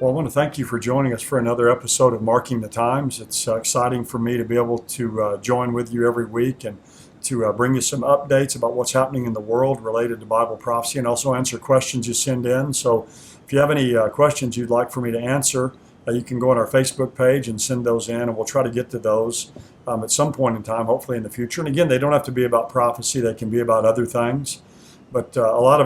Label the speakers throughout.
Speaker 1: Well, I want to thank you for joining us for another episode of Marking the Times. It's exciting for me to be able to join with you every week and to bring you some updates about what's happening in the world related to Bible prophecy and also answer questions you send in. So if you have any questions you'd like for me to answer, you can go on our Facebook page and send those in, and we'll try to get to those at some point in time, hopefully in the future. And again, they don't have to be about prophecy. They can be about other things. But a lot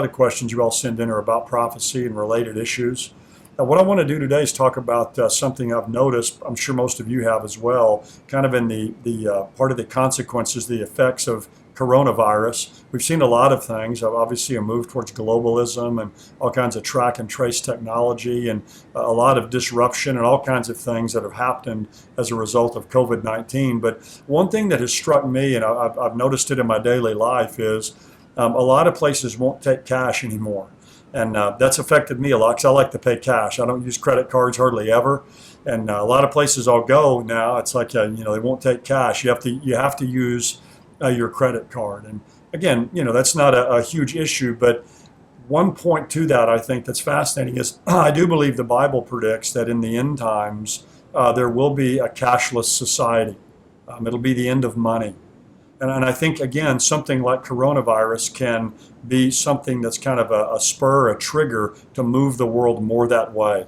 Speaker 1: of questions you all send in are about prophecy and related issues. What I want to do today is talk about something I've noticed, I'm sure most of you have as well, kind of in the part of the consequences, the effects of coronavirus. We've seen a lot of things, obviously a move towards globalism and all kinds of track and trace technology and a lot of disruption and all kinds of things that have happened as a result of COVID-19. But one thing that has struck me, and I've noticed it in my daily life, is a lot of places won't take cash anymore. And that's affected me a lot because I like to pay cash. I don't use credit cards hardly ever. And a lot of places I'll go now, it's like, they won't take cash. You have to use your credit card. And again, that's not a huge issue. But one point to that I think that's fascinating is I do believe the Bible predicts that in the end times, there will be a cashless society. It'll be the end of money. And I think, again, something like coronavirus can be something that's kind of a spur, a trigger to move the world more that way.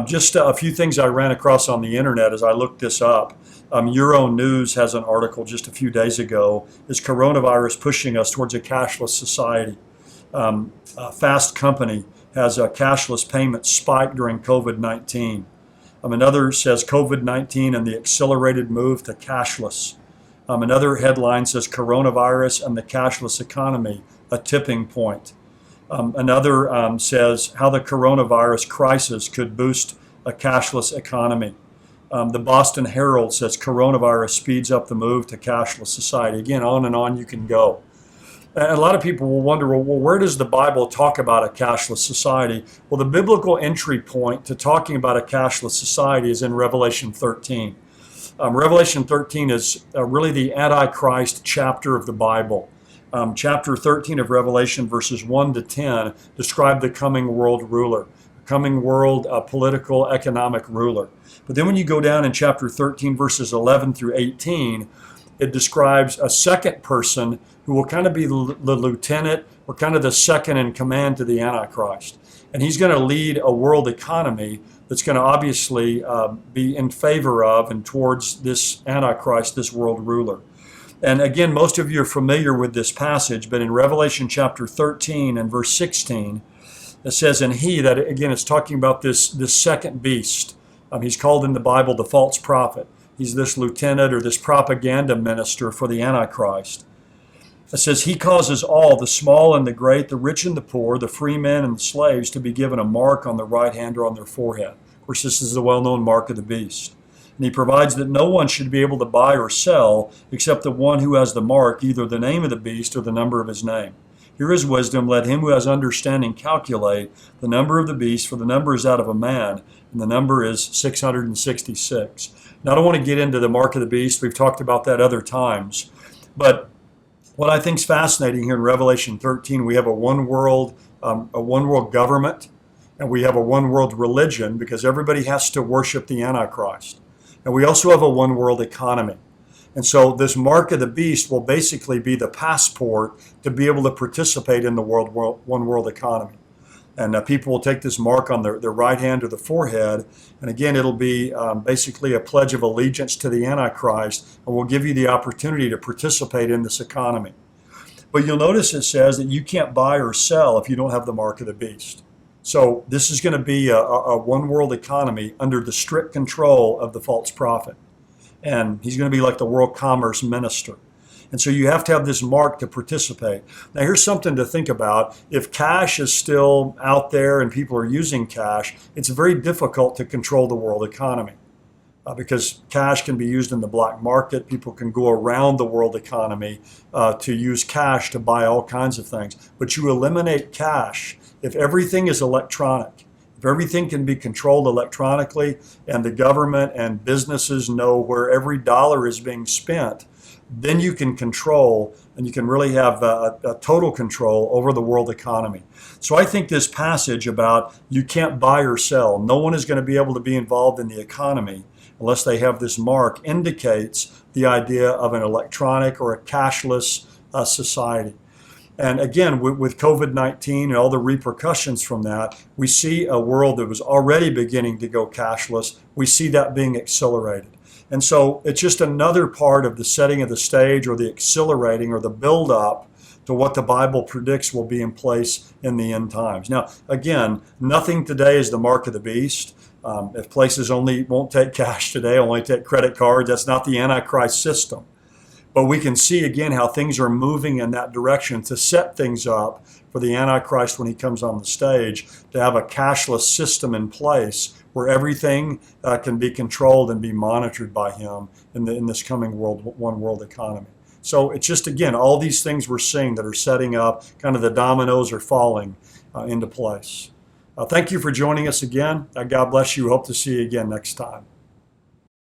Speaker 1: Just a few things I ran across on the internet as I looked this up. Euro News has an article just a few days ago, is coronavirus pushing us towards a cashless society? Fast Company has a cashless payment spike during COVID-19. Another says COVID-19 and the accelerated move to cashless. Another headline says coronavirus and the cashless economy, a tipping point. Another says how the coronavirus crisis could boost a cashless economy. The Boston Herald says coronavirus speeds up the move to cashless society. Again, on and on you can go. And a lot of people will wonder, well, where does the Bible talk about a cashless society? Well, the biblical entry point to talking about a cashless society is in Revelation 13. Revelation 13 is really the Antichrist chapter of the Bible. Chapter 13 of Revelation, verses 1 to 10, describe the coming world ruler, coming world political, economic ruler. But then when you go down in chapter 13, verses 11 through 18, it describes a second person who will kind of be the lieutenant or kind of the second in command to the Antichrist. And he's going to lead a world economy that's going to obviously be in favor of and towards this Antichrist, this world ruler. And again, most of you are familiar with this passage, but in Revelation chapter 13 and verse 16, it says, and he, that again, it's talking about this second beast. He's called in the Bible the false prophet. He's this lieutenant or this propaganda minister for the Antichrist. It says, he causes all, the small and the great, the rich and the poor, the free men and the slaves, to be given a mark on their right hand or on their forehead. Of course, this is the well-known mark of the beast. And he provides that no one should be able to buy or sell except the one who has the mark, either the name of the beast or the number of his name. Here is wisdom. Let him who has understanding calculate the number of the beast, for the number is out of a man, and the number is 666. Now, I don't want to get into the mark of the beast. We've talked about that other times. But what I think is fascinating here in Revelation 13, we have a one world government, and we have a one world religion because everybody has to worship the Antichrist. And we also have a one world economy. And so this mark of the beast will basically be the passport to be able to participate in the one world economy. And people will take this mark on their right hand or the forehead. And again, it'll be basically a pledge of allegiance to the Antichrist, and will give you the opportunity to participate in this economy. But you'll notice it says that you can't buy or sell if you don't have the mark of the beast. So this is going to be a one world economy under the strict control of the false prophet. And he's going to be like the world commerce minister. And so you have to have this mark to participate. Now here's something to think about. If cash is still out there and people are using cash, it's very difficult to control the world economy because cash can be used in the black market. People can go around the world economy to use cash to buy all kinds of things. But you eliminate cash if everything is electronic. If everything can be controlled electronically and the government and businesses know where every dollar is being spent, then you can control and you can really have a total control over the world economy. So I think this passage about you can't buy or sell, no one is going to be able to be involved in the economy unless they have this mark, indicates the idea of an electronic or a cashless society. And again, with COVID-19 and all the repercussions from that, we see a world that was already beginning to go cashless. We see that being accelerated. And so it's just another part of the setting of the stage, or the accelerating, or the build up to what the Bible predicts will be in place in the end times. Now, again, nothing today is the mark of the beast. If places only won't take cash today, only take credit cards, that's not the Antichrist system. But we can see again how things are moving in that direction to set things up for the Antichrist when he comes on the stage, to have a cashless system in place where everything can be controlled and be monitored by him in this coming one world economy. So it's just, again, all these things we're seeing that are setting up, kind of the dominoes are falling into place. Thank you for joining us again. God bless you. Hope to see you again next time.